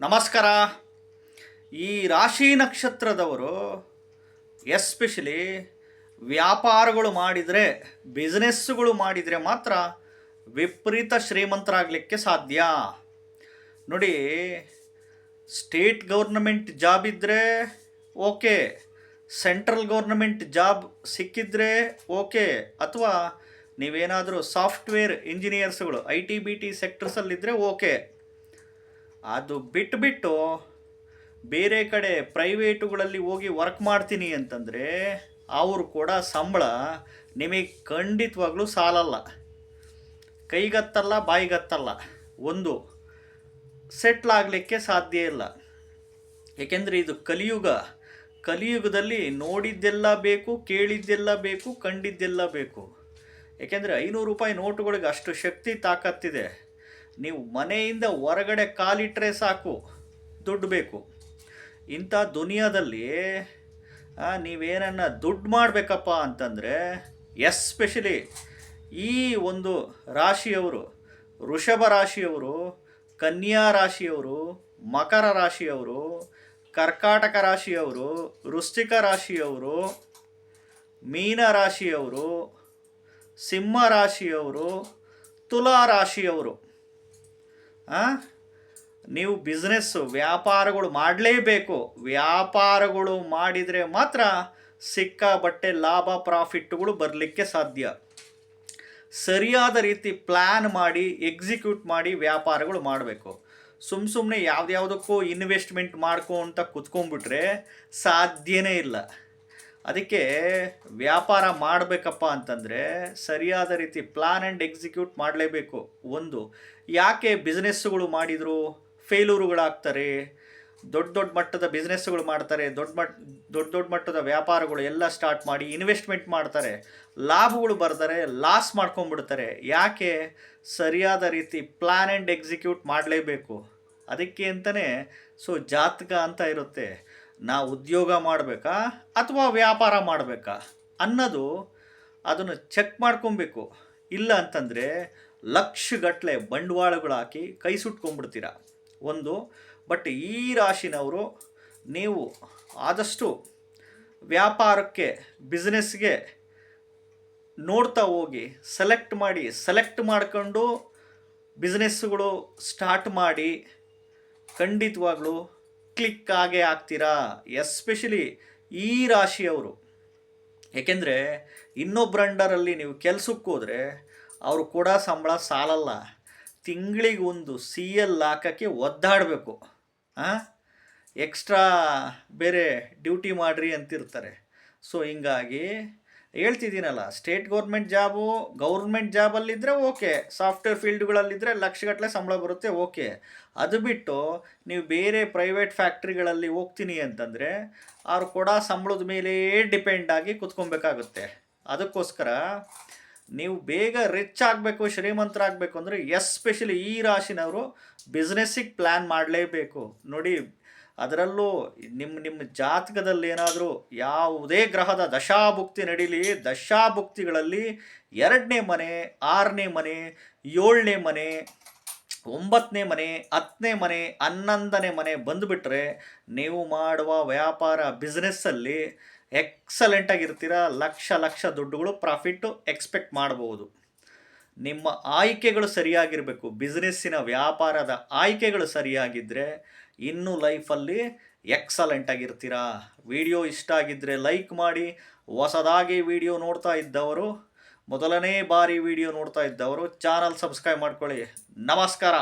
ನಮಸ್ಕಾರ. ಈ ರಾಶಿ ನಕ್ಷತ್ರದವರು ಎಸ್ಪೆಷಲಿ ವ್ಯಾಪಾರಗಳು ಮಾಡಿದರೆ, ಬಿಸ್ನೆಸ್ಸುಗಳು ಮಾಡಿದರೆ ಮಾತ್ರ ವಿಪರೀತ ಶ್ರೀಮಂತರಾಗಲಿಕ್ಕೆ ಸಾಧ್ಯ. ನೋಡಿ, ಸ್ಟೇಟ್ ಗೌರ್ನಮೆಂಟ್ ಜಾಬ್ ಇದ್ದರೆ ಓಕೆ, ಸೆಂಟ್ರಲ್ ಗೌರ್ನಮೆಂಟ್ ಜಾಬ್ ಸಿಕ್ಕಿದ್ರೆ ಓಕೆ, ಅಥವಾ ನೀವೇನಾದರೂ ಸಾಫ್ಟ್ವೇರ್ ಇಂಜಿನಿಯರ್ಸ್ಗಳು IT BT ಸೆಕ್ಟರ್ಸಲ್ಲಿದ್ದರೆ ಓಕೆ. ಅದು ಬಿಟ್ಟು ಬೇರೆ ಕಡೆ ಪ್ರೈವೇಟುಗಳಲ್ಲಿ ಹೋಗಿ ವರ್ಕ್ ಮಾಡ್ತೀನಿ ಅಂತಂದರೆ ಅವರು ಕೂಡ ಸಂಬಳ ನಿಮಗೆ ಖಂಡಿತವಾಗ್ಲೂ ಸಾಲಲ್ಲ, ಕೈಗತ್ತಲ್ಲ ಬಾಯಿಗತ್ತಲ್ಲ, ಒಂದು ಸೆಟ್ಲ್ ಆಗಲಿಕ್ಕೆ ಸಾಧ್ಯ ಇಲ್ಲ. ಏಕೆಂದರೆ ಇದು ಕಲಿಯುಗದಲ್ಲಿ ನೋಡಿದ್ದೆಲ್ಲ ಬೇಕು, ಕೇಳಿದ್ದೆಲ್ಲ ಬೇಕು, ಕಂಡಿದ್ದೆಲ್ಲ ಬೇಕು. ಏಕೆಂದರೆ 500 ರೂಪಾಯಿ ನೋಟುಗಳಿಗೆ ಅಷ್ಟು ಶಕ್ತಿ ತಾಕತ್ತಿದೆ. ನೀವು ಮನೆಯಿಂದ ಹೊರಗಡೆ ಕಾಲಿಟ್ಟರೆ ಸಾಕು, ದುಡ್ಡು ಬೇಕು. ಇಂಥ ದುನಿಯಾದಲ್ಲಿ ನೀವೇನನ್ನ ದುಡ್ಡು ಮಾಡಬೇಕಪ್ಪ ಅಂತಂದರೆ ಎಸ್ಪೆಷಲಿ ಈ ಒಂದು ರಾಶಿಯವರು, ವೃಷಭ ರಾಶಿಯವರು, ಕನ್ಯಾ ರಾಶಿಯವರು, ಮಕರ ರಾಶಿಯವರು, ಕರ್ಕಾಟಕ ರಾಶಿಯವರು, ವೃಶ್ಚಿಕ ರಾಶಿಯವರು, ಮೀನ ರಾಶಿಯವರು, ಸಿಂಹ ರಾಶಿಯವರು, ತುಲಾ ರಾಶಿಯವರು, ನೀವು ಬಿಸ್ನೆಸ್ಸು ವ್ಯಾಪಾರಗಳು ಮಾಡಲೇಬೇಕು. ವ್ಯಾಪಾರಗಳು ಮಾಡಿದರೆ ಮಾತ್ರ ಸಿಕ್ಕಾಬಟ್ಟೆ ಲಾಭ ಪ್ರಾಫಿಟ್ಗಳು ಬರಲಿಕ್ಕೆ ಸಾಧ್ಯ. ಸರಿಯಾದ ರೀತಿ ಪ್ಲ್ಯಾನ್ ಮಾಡಿ ಎಕ್ಸಿಕ್ಯೂಟ್ ಮಾಡಿ ವ್ಯಾಪಾರಗಳು ಮಾಡಬೇಕು. ಸುಮ್ಮನೆ ಯಾವುದ್ಯಾವುದಕ್ಕೂ ಇನ್ವೆಸ್ಟ್ಮೆಂಟ್ ಅಂತ ಕುತ್ಕೊಂಡ್ಬಿಟ್ರೆ ಸಾಧ್ಯನೇ ಇಲ್ಲ. ಅದಕ್ಕೆ ವ್ಯಾಪಾರ ಮಾಡಬೇಕಪ್ಪ ಅಂತಂದರೆ ಸರಿಯಾದ ರೀತಿ ಪ್ಲಾನ್ ಆ್ಯಂಡ್ ಎಕ್ಸಿಕ್ಯೂಟ್ ಮಾಡಲೇಬೇಕು. ಒಂದು, ಯಾಕೆ ಬಿಸ್ನೆಸ್ಸುಗಳು ಮಾಡಿದರೂ ಫೇಲ್ಯೂರುಗಳಾಗ್ತಾರೆ? ದೊಡ್ಡ ಮಟ್ಟದ ಬಿಸ್ನೆಸ್ಸುಗಳು ಮಾಡ್ತಾರೆ, ದೊಡ್ಡ ಮಟ್ಟದ ವ್ಯಾಪಾರಗಳು ಎಲ್ಲ ಸ್ಟಾರ್ಟ್ ಮಾಡಿ ಇನ್ವೆಸ್ಟ್ಮೆಂಟ್ ಮಾಡ್ತಾರೆ, ಲಾಭಗಳು ಬರ್ತಾರೆ, ಲಾಸ್ ಮಾಡ್ಕೊಂಡ್ಬಿಡ್ತಾರೆ. ಯಾಕೆ? ಸರಿಯಾದ ರೀತಿ ಪ್ಲಾನ್ ಆ್ಯಂಡ್ ಎಕ್ಸಿಕ್ಯೂಟ್ ಮಾಡಲೇಬೇಕು. ಅದಕ್ಕೆ ಅಂತಲೇ ಜಾತಕ ಅಂತ ಇರುತ್ತೆ. ನಾವು ಉದ್ಯೋಗ ಮಾಡಬೇಕಾ ಅಥವಾ ವ್ಯಾಪಾರ ಮಾಡಬೇಕಾ ಅನ್ನೋದು ಅದನ್ನು ಚೆಕ್ ಮಾಡ್ಕೊಬೇಕು. ಇಲ್ಲ ಅಂತಂದರೆ ಲಕ್ಷಗಟ್ಟಲೆ ಬಂಡವಾಳಗಳು ಹಾಕಿ ಕೈ ಸುಟ್ಕೊಂಡ್ಬಿಡ್ತೀರ. ಒಂದು, ಬಟ್ ಈ ರಾಶಿನವರು ನೀವು ಆದಷ್ಟು ವ್ಯಾಪಾರಕ್ಕೆ, ಬಿಸ್ನೆಸ್ಗೆ ನೋಡ್ತಾ ಹೋಗಿ ಸೆಲೆಕ್ಟ್ ಮಾಡ್ಕೊಂಡು ಬಿಸ್ನೆಸ್ಸುಗಳು ಸ್ಟಾರ್ಟ್ ಮಾಡಿ ಖಂಡಿತವಾಗ್ಲೂ ಕ್ಲಿಕ್ ಆಗೇ ಆಗ್ತೀರಾ. ಎಸ್ಪೆಷಲಿ ಈ ರಾಶಿಯವರು. ಏಕೆಂದರೆ ಇನ್ನೊಬ್ಬರ ಅಂಡರಲ್ಲಿ ನೀವು ಕೆಲಸಕ್ಕೆ ಹೋದರೆ ಅವರು ಕೂಡ ಸಂಬಳ ಸಾಲಲ್ಲ. ತಿಂಗಳಿಗೆ ಒಂದು CL ಹಾಕೋಕ್ಕೆ ಒದ್ದಾಡಬೇಕು. ಎಕ್ಸ್ಟ್ರಾ ಬೇರೆ ಡ್ಯೂಟಿ ಮಾಡಿರಿ ಅಂತಿರ್ತಾರೆ. ಹಿಂಗಾಗಿ ಹೇಳ್ತಿದ್ದೀನಲ್ಲ, ಸ್ಟೇಟ್ ಗೌರ್ಮೆಂಟ್ ಜಾಬಲ್ಲಿದ್ದರೆ ಓಕೆ, ಸಾಫ್ಟ್ವೇರ್ ಫೀಲ್ಡ್ಗಳಲ್ಲಿದ್ದರೆ ಲಕ್ಷಗಟ್ಟಲೆ ಸಂಬಳ ಬರುತ್ತೆ, ಓಕೆ. ಅದು ಬಿಟ್ಟು ನೀವು ಬೇರೆ ಪ್ರೈವೇಟ್ ಫ್ಯಾಕ್ಟ್ರಿಗಳಲ್ಲಿ ಹೋಗ್ತೀನಿ ಅಂತಂದರೆ ಅವ್ರು ಕೊಡೋ ಸಂಬಳದ ಮೇಲೆ ಡಿಪೆಂಡ್ ಆಗಿ ಕುತ್ಕೊಬೇಕಾಗುತ್ತೆ. ಅದಕ್ಕೋಸ್ಕರ ನೀವು ಬೇಗ ರಿಚ್ ಆಗಬೇಕು, ಶ್ರೀಮಂತರಾಗಬೇಕು ಅಂದರೆ ಎಸ್ಪೆಷಲಿ ಈ ರಾಶಿನವರು ಬಿಸ್ನೆಸ್ಸಿಗೆ ಪ್ಲ್ಯಾನ್ ಮಾಡಲೇಬೇಕು. ನೋಡಿ, ಅದರಲ್ಲೂ ನಿಮ್ಮ ಜಾತಕದಲ್ಲಿ ಏನಾದರೂ ಯಾವುದೇ ಗ್ರಹದ ದಶಾಭುಕ್ತಿ ನಡೀಲಿ, ದಶಾಭುಕ್ತಿಗಳಲ್ಲಿ 2ನೇ ಮನೆ, 6ನೇ ಮನೆ, 7ನೇ ಮನೆ, 9ನೇ ಮನೆ, 10ನೇ ಮನೆ, 11ನೇ ಮನೆ ಬಂದುಬಿಟ್ರೆ ನೀವು ಮಾಡುವ ವ್ಯಾಪಾರ ಬಿಸ್ನೆಸ್ಸಲ್ಲಿ ಎಕ್ಸಲೆಂಟಾಗಿರ್ತೀರ. ಲಕ್ಷ ದುಡ್ಡುಗಳು ಪ್ರಾಫಿಟ್ಟು ಎಕ್ಸ್ಪೆಕ್ಟ್ ಮಾಡ್ಬೋದು. ನಿಮ್ಮ ಆಯ್ಕೆಗಳು ಸರಿಯಾಗಿರಬೇಕು. ಬಿಸ್ನೆಸ್ಸಿನ ವ್ಯಾಪಾರದ ಆಯ್ಕೆಗಳು ಸರಿಯಾಗಿದ್ದರೆ ಇನ್ನೂ ಲೈಫಲ್ಲಿ ಎಕ್ಸಲೆಂಟಾಗಿರ್ತೀರ. ವಿಡಿಯೋ ಇಷ್ಟ ಆಗಿದ್ದರೆ ಲೈಕ್ ಮಾಡಿ. ಹೊಸದಾಗಿ ವಿಡಿಯೋ ನೋಡ್ತಾ ಇದ್ದವರು, ಮೊದಲನೇ ಬಾರಿ ವಿಡಿಯೋ ನೋಡ್ತಾ ಇದ್ದವರು ಚಾನಲ್ ಸಬ್ಸ್ಕ್ರೈಬ್ ಮಾಡ್ಕೊಳ್ಳಿ. ನಮಸ್ಕಾರ.